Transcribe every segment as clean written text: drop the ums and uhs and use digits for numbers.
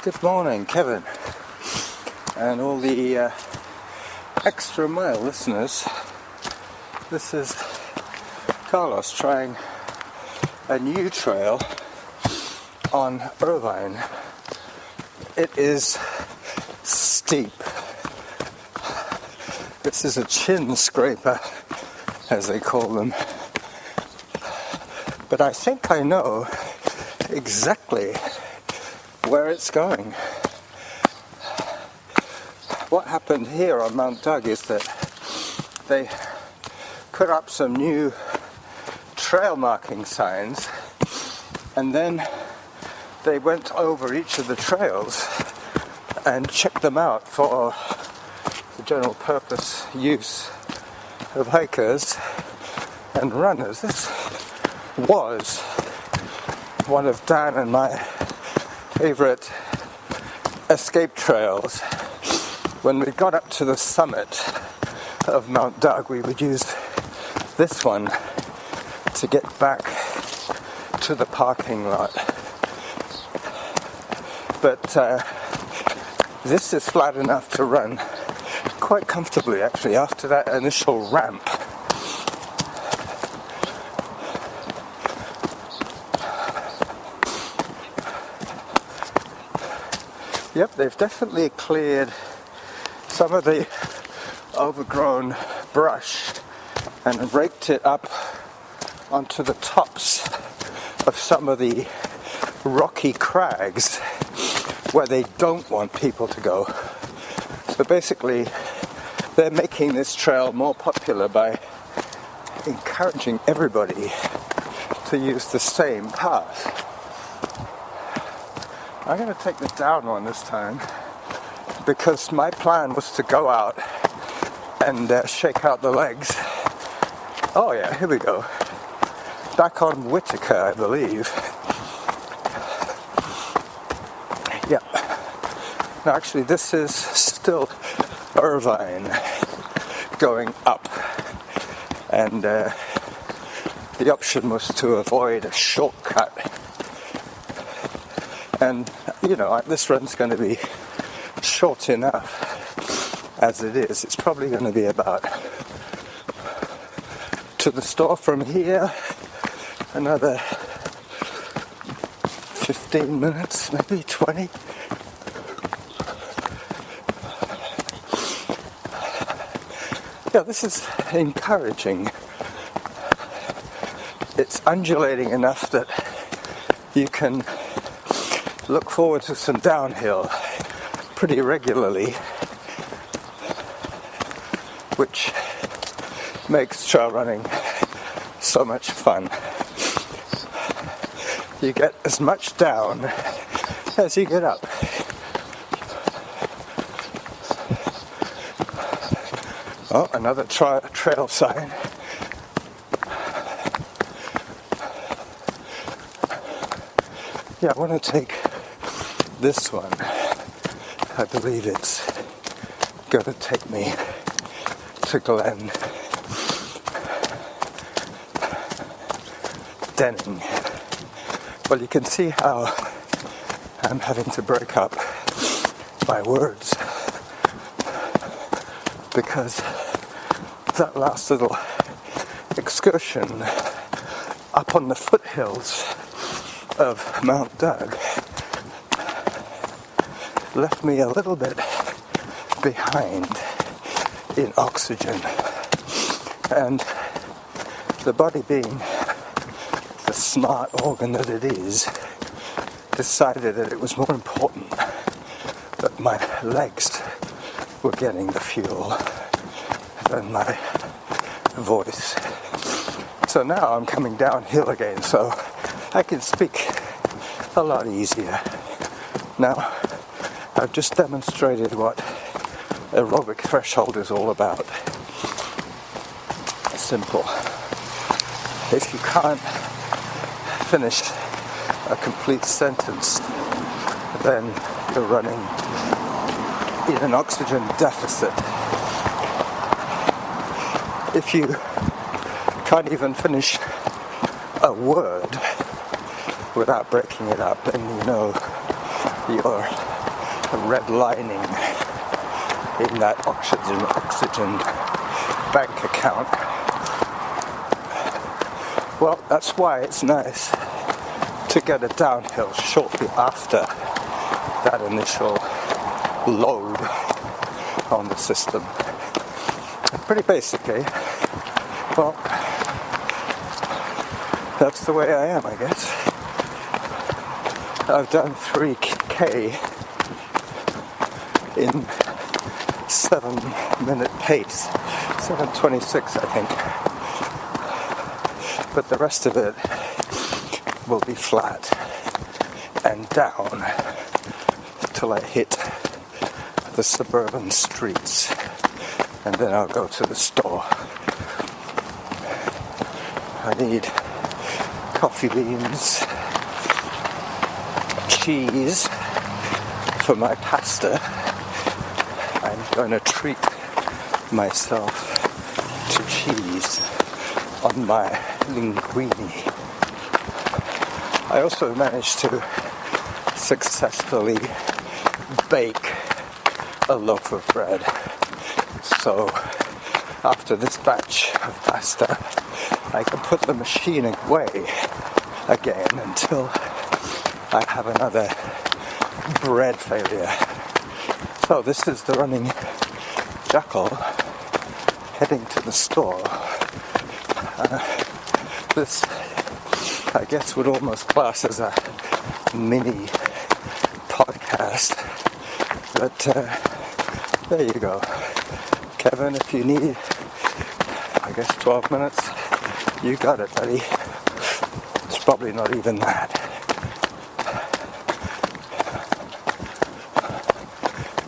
Good morning, Kevin, and all the extra mile listeners. This is Carlos trying a new trail on Irvine. It is steep. This is a chin scraper, as they call them. But I think I know exactly where it's going. What happened here on Mount Doug is that they put up some new trail marking signs, and then they went over each of the trails and checked them out for the general purpose use of hikers and runners. This was one of Dan and my favorite escape trails. When we got up to the summit of Mount Doug, we would use this one to get back to the parking lot. But this is flat enough to run quite comfortably, actually, after that initial ramp. Yep, they've definitely cleared some of the overgrown brush and raked it up onto the tops of some of the rocky crags where they don't want people to go. So basically, they're making this trail more popular by encouraging everybody to use the same path. I'm going to take the down one this time because my plan was to go out and shake out the legs. Oh yeah, here we go. Back on Whitaker, I believe. Yep. Now actually this is still Irvine going up, and the option was to avoid a shortcut. And, you know, this run's going to be short enough as it is. It's probably going to be about to the store from here, another 15 minutes, maybe 20. Yeah, this is encouraging. It's undulating enough that you can look forward to some downhill pretty regularly, which makes trail running so much fun. You get as much down as you get up. Oh, another trail sign. Yeah, I want to take this one. I believe it's going to take me to Glen Denning. Well, you can see how I'm having to break up my words, because that last little excursion up on the foothills of Mount Doug left me a little bit behind in oxygen, and the body, being the smart organ that it is, decided that it was more important that my legs were getting the fuel than my voice. So now I'm coming downhill again, so I can speak a lot easier. Now, I've just demonstrated what aerobic threshold is all about. Simple. If you can't finish a complete sentence, then you're running in an oxygen deficit. If you can't even finish a word without breaking it up, then you know you're red lining in that oxygen bank account. Well, that's why it's nice to get a downhill shortly after that initial load on the system. Pretty basically, well, that's the way I am, I guess. I've done 3K in 7-minute pace, 7:26 I think. But the rest of it will be flat and down till I hit the suburban streets, and then I'll go to the store. I need coffee beans, cheese for my pasta. I'm going to treat myself to cheese on my linguine. I also managed to successfully bake a loaf of bread. So after this batch of pasta, I can put the machine away again until I have another bread failure. So this is the running jackal heading to the store. This, I guess, would almost class as a mini podcast. But there you go. Kevin, if you need, I guess, 12 minutes, you got it, buddy. It's probably not even that.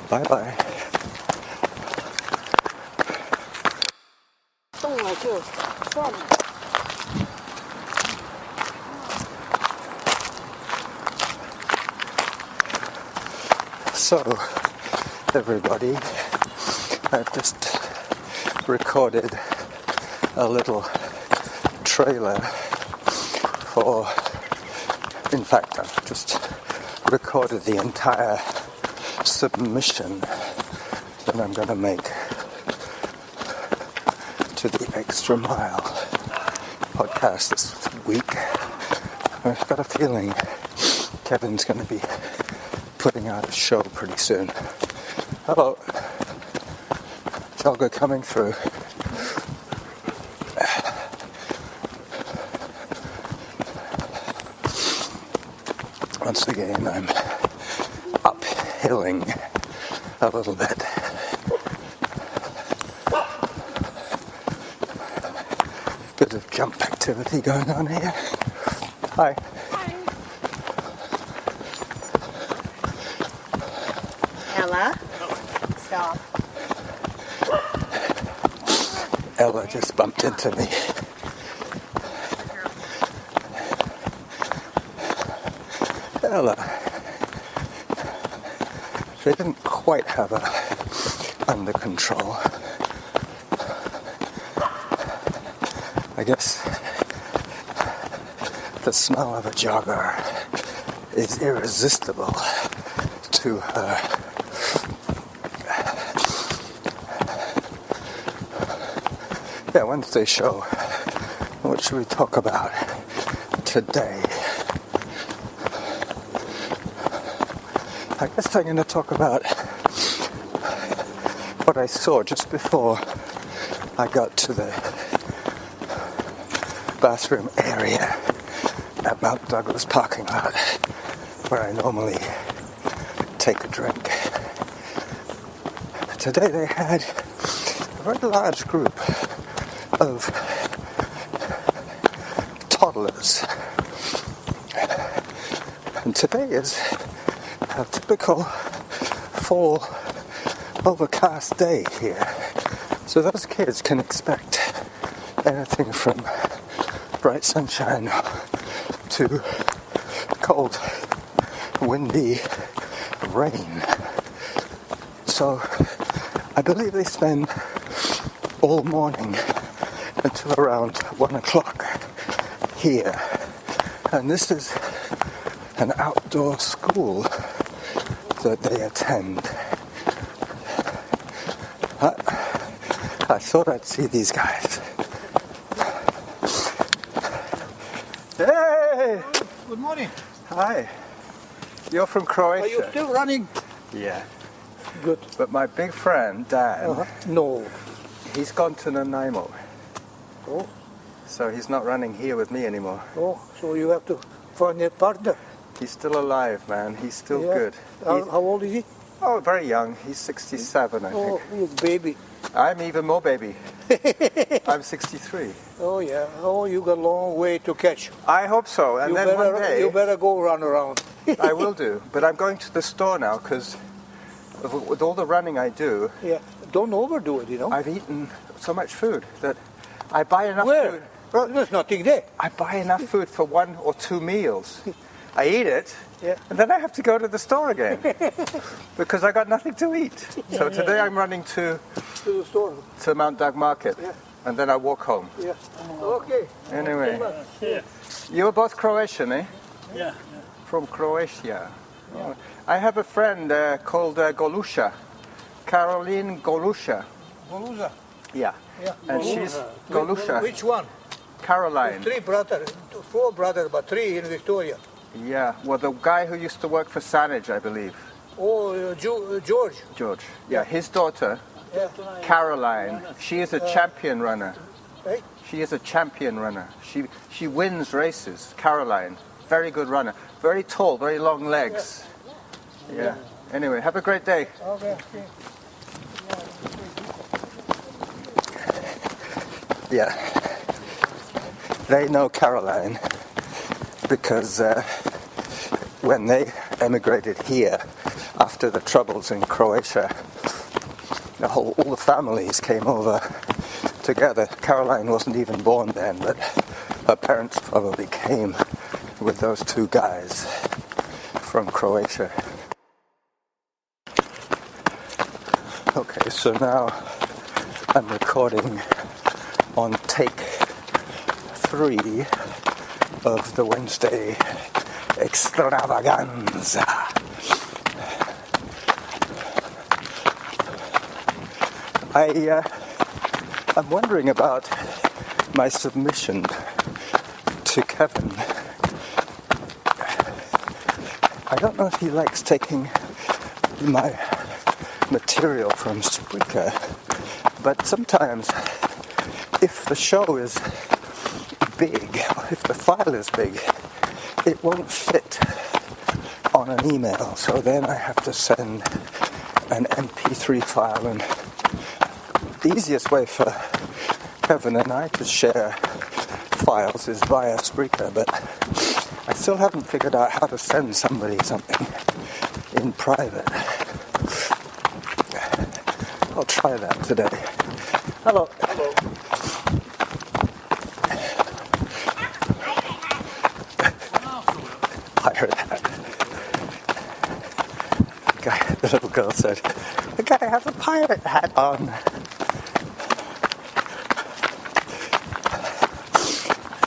Bye-bye. So, everybody, I've just recorded a little trailer for, in fact, I've just recorded the entire submission that I'm going to make to the Extra Mile podcast this week. I've got a feeling Kevin's going to be putting out a show pretty soon. Hello, jogger coming through. Once again, I'm uphilling a little bit. Bit of jump activity going on here. Hi. Ella? Stop. Ella just bumped into me. Ella. They didn't quite have her under control. I guess the smell of a jogger is irresistible to her. Yeah, Wednesday show. What should we talk about today? I guess I'm going to talk about what I saw just before I got to the bathroom area at Mount Douglas parking lot where I normally take a drink. Today they had a very large group of toddlers, and today is a typical fall overcast day here, so those kids can expect anything from bright sunshine to cold, windy rain. So I believe they spend all morning until around 1 o'clock here. And this is an outdoor school that they attend. I thought I'd see these guys. Hey! Good morning. Hi. You're from Croatia? Are you still running? Yeah. Good. But my big friend, Dan, No. he's gone to Nanaimo. Oh, So he's not running here with me anymore. oh, so you have to find a partner. He's still alive, man. He's still Yeah. good. How old is he? Oh, very young. He's 67, I Oh, think. he's baby. I'm even more baby. I'm 63. Oh, yeah. Oh, you got a long way to catch. I hope so. And You then better, one day, you better go run around. I will do. But I'm going to the store now because with all the running I do, Yeah. Don't overdo it, you know. I've eaten so much food that I buy enough Where? food. Well, There's nothing there. I buy enough food for 1 or 2 meals. I eat it, Yeah. and then I have to go to the store again because I got nothing to eat. So today I'm running To the store. to Mount Doug Market, Yeah. and then I walk home. Yeah. Okay. Anyway, you were both Croatian, eh? Yeah. From Croatia. Oh. I have a friend called Golusha, Caroline Golusha. Goluza. Yeah. Yeah. And she's Golusha. Which one? Caroline. 3 brothers. 4 brothers, but 3 in Victoria. Yeah. Well, the guy who used to work for Sanage, I believe. Oh, George. George. Yeah. His daughter, Yeah. Caroline. She is a champion runner. Hey? She is a champion runner. She wins races. Caroline. Very good runner. Very tall, very long legs. Yeah. Anyway, have a great day. Okay. Yeah. They know Caroline because when they emigrated here after the troubles in Croatia, all the families came over together. Caroline wasn't even born then, but her parents probably came with those 2 guys from Croatia. Okay, so now I'm recording on take 3 of the Wednesday extravaganza. I'm wondering about my submission to Kevin. I don't know if he likes taking my material from Spreaker, but sometimes if the show is big, or if the file is big, it won't fit on an email, so then I have to send an MP3 file, and the easiest way for Kevin and I to share files is via Spreaker, but I still haven't figured out how to send somebody something in private. I'll try that today. Hello. Hello. I heard that. The little girl said, the guy has a pirate hat on.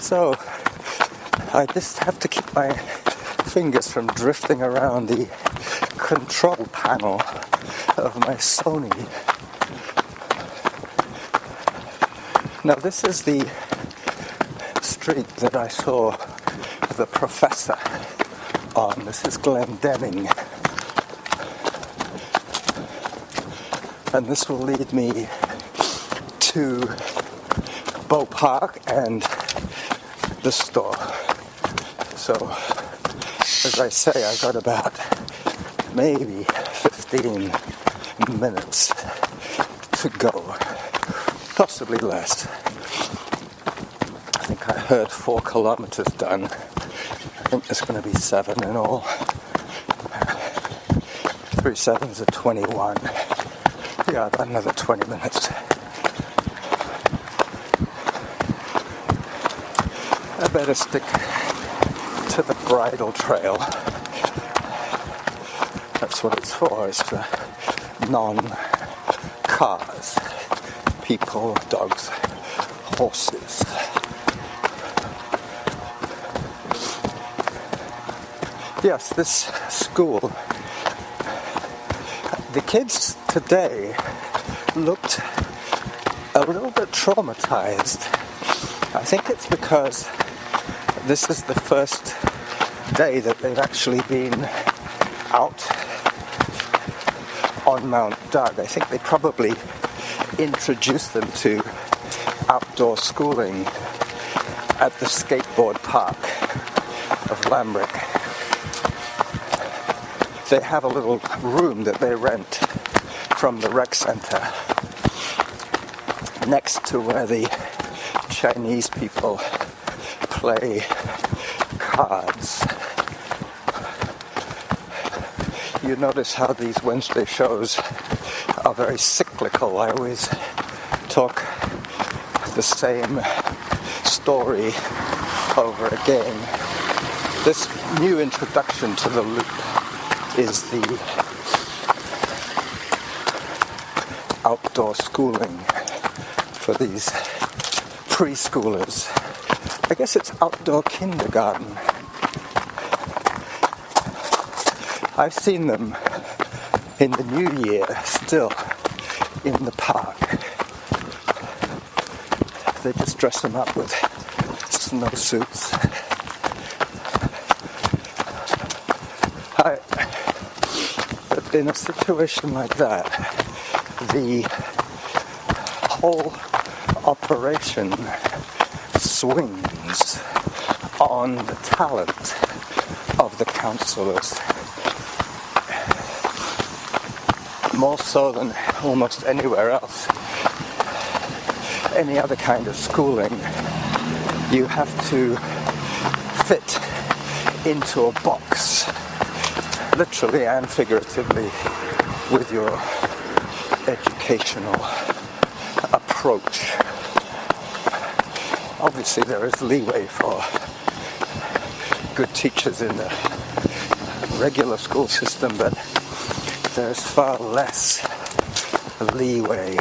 So, I just have to keep my fingers from drifting around the control panel of my Sony. Now this is the street that I saw the professor on. This is Glendinning. And this will lead me to Bow Park and the store. So, as I say, I've got about maybe 15 minutes to go. Possibly less. I think I heard 4 kilometers done. I think there's going to be 7 in all. 3 sevens are 21. Yeah, about another 20 minutes. I better stick to the bridle trail. That's what it's for. It's for non-cars. People, dogs, horses. Yes, this school The kids today looked a little bit traumatized. I think it's because this is the first day that they've actually been out on Mount Doug. I think they probably introduced them to outdoor schooling at the skateboard park of Lambrick. They have a little room that they rent from the rec center next to where the Chinese people play cards. You notice how these Wednesday shows are very cyclical. I always talk the same story over again. This new introduction to the loop is the outdoor schooling for these preschoolers. I guess it's outdoor kindergarten. I've seen them in the new year still in the park. They just dress them up with snowsuits. But in a situation like that, the whole operation swings on the talent of the counselors. More so than almost anywhere else. Any other kind of schooling, you have to fit into a box, literally and figuratively, with your educational approach. Obviously there is leeway for good teachers in the regular school system, but there's far less leeway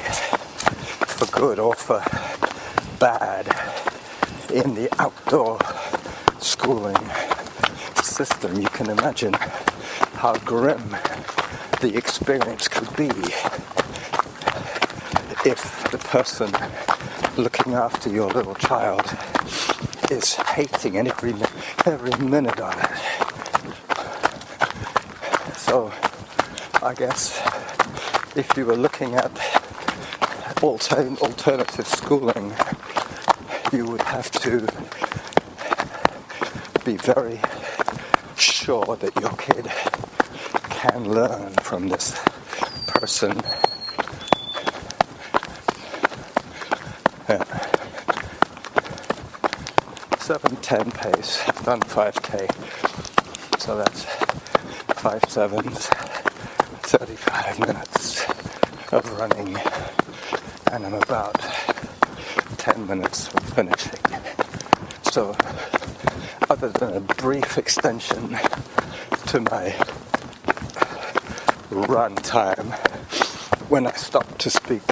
for good or for bad in the outdoor schooling system. You can imagine how grim the experience could be if the person looking after your little child is hating every minute of it. So I guess if you were looking at alternative schooling, you would have to be very sure that your kid can learn from this person. Yeah. 7:10 pace, I've done 5k, so that's 5 sevens. 35 minutes of running, and I'm about 10 minutes from finishing. So, other than a brief extension to my run time when I stopped to speak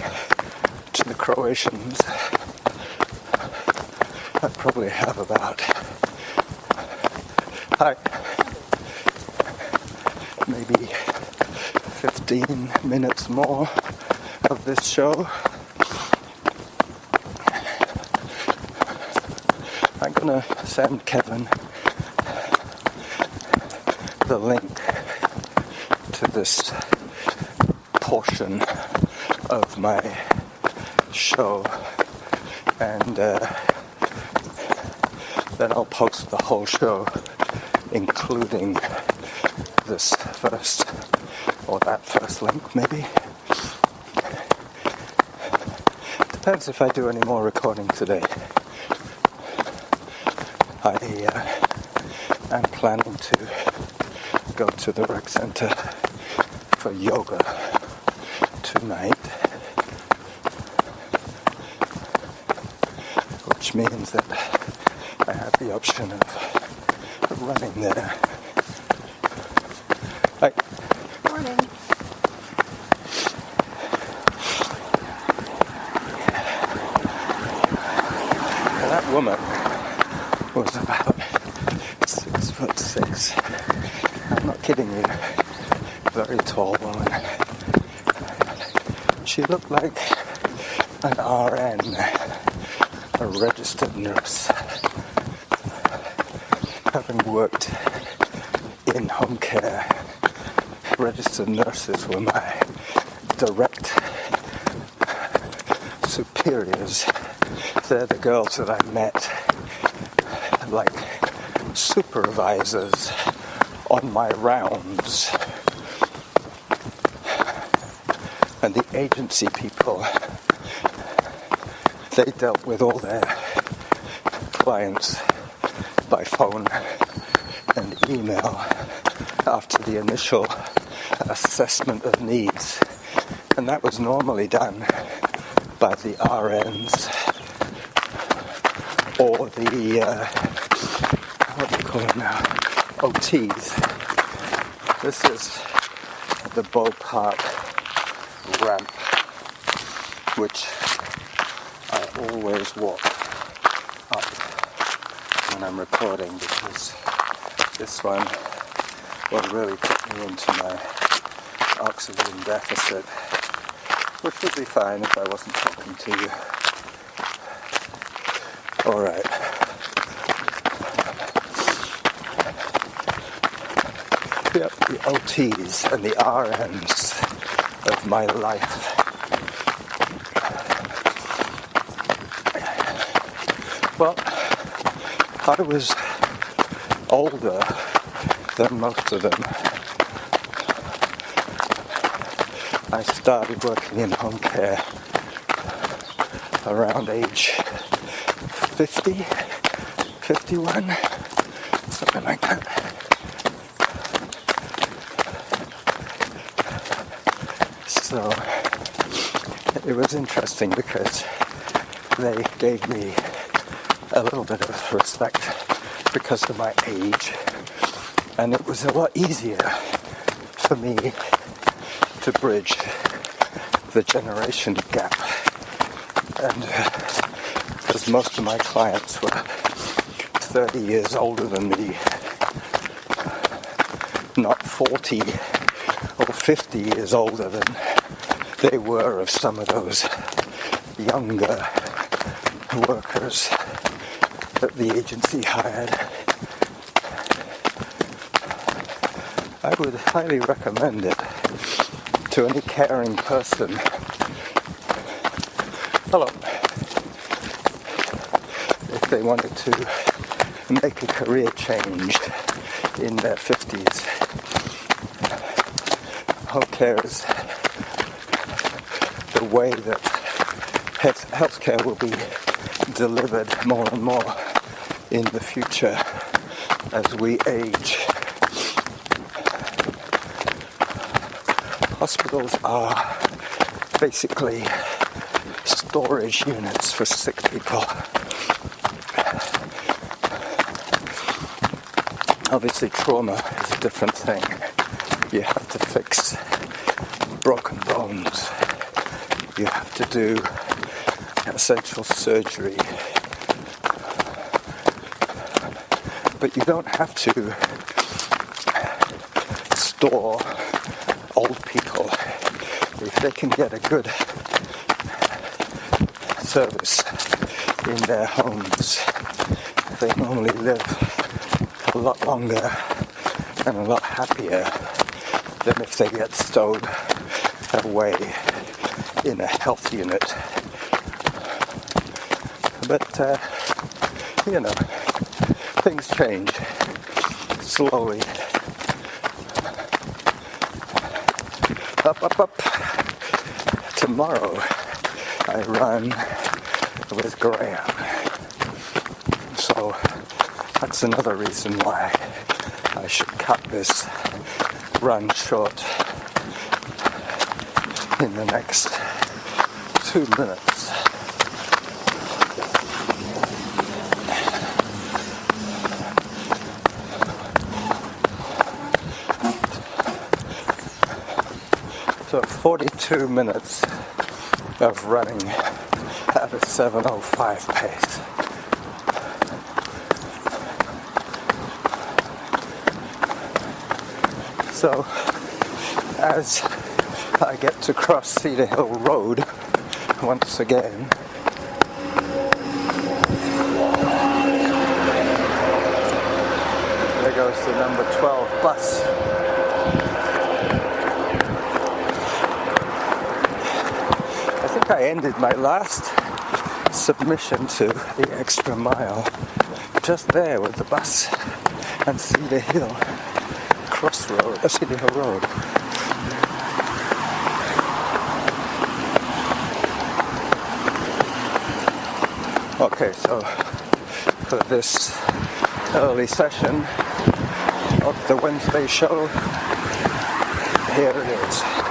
to the Croatians, I probably have about maybe 15 minutes more of this show. I'm gonna send Kevin the link to this portion of my show, and then I'll post the whole show, including this first, or that first link maybe. Depends if I do any more recording today. I'm planning to go to the rec center for yoga tonight, which means that I have the option of running there. Hi. Morning. And that woman was about 6'6". I'm not kidding you. Very tall woman. She looked like an RN, a registered nurse, having worked in home care. Registered nurses were my direct superiors. They're the girls that I met, like supervisors on my rounds. And the agency people, they dealt with all their clients by phone and email after the initial assessment of needs. And that was normally done by the RNs or the, what do you call them now, OTs. This is the Bow Park ramp, which I always walk up when I'm recording, because this one will really put me into my oxygen deficit, which would be fine if I wasn't talking to you. Alright. Yep, the OTs and the RNs of my life. Well, I was older than most of them. I started working in home care around age 50, 51, something like that. So it was interesting because they gave me a little bit of respect because of my age, and it was a lot easier for me to bridge the generation gap. And because most of my clients were 30 years older than me, not 40 or 50 years older than they were of some of those younger workers that the agency hired. I would highly recommend it to any caring person. Hello. If they wanted to make a career change in their 50s. Home care is the way that healthcare will be delivered more and more in the future as we age. Hospitals are basically storage units for sick people. Obviously, trauma is a different thing. You have to fix broken bones. You have to do essential surgery. But you don't have to store old people. If they can get a good service in their homes, they normally live a lot longer and a lot happier than if they get stowed away in a health unit. But, you know, things change slowly. Up, up, up. Tomorrow I run with Graham. So that's another reason why I should cut this run short in the next 2 minutes. So 42 minutes of running at a 7:05 pace. So, as I get to cross Cedar Hill Road once again. There goes the number 12 bus. I think I ended my last submission to the extra mile just there with the bus and Cedar Hill Crossroad, Cedar Hill Road. Okay, so for this early session of the Wednesday show, here it is.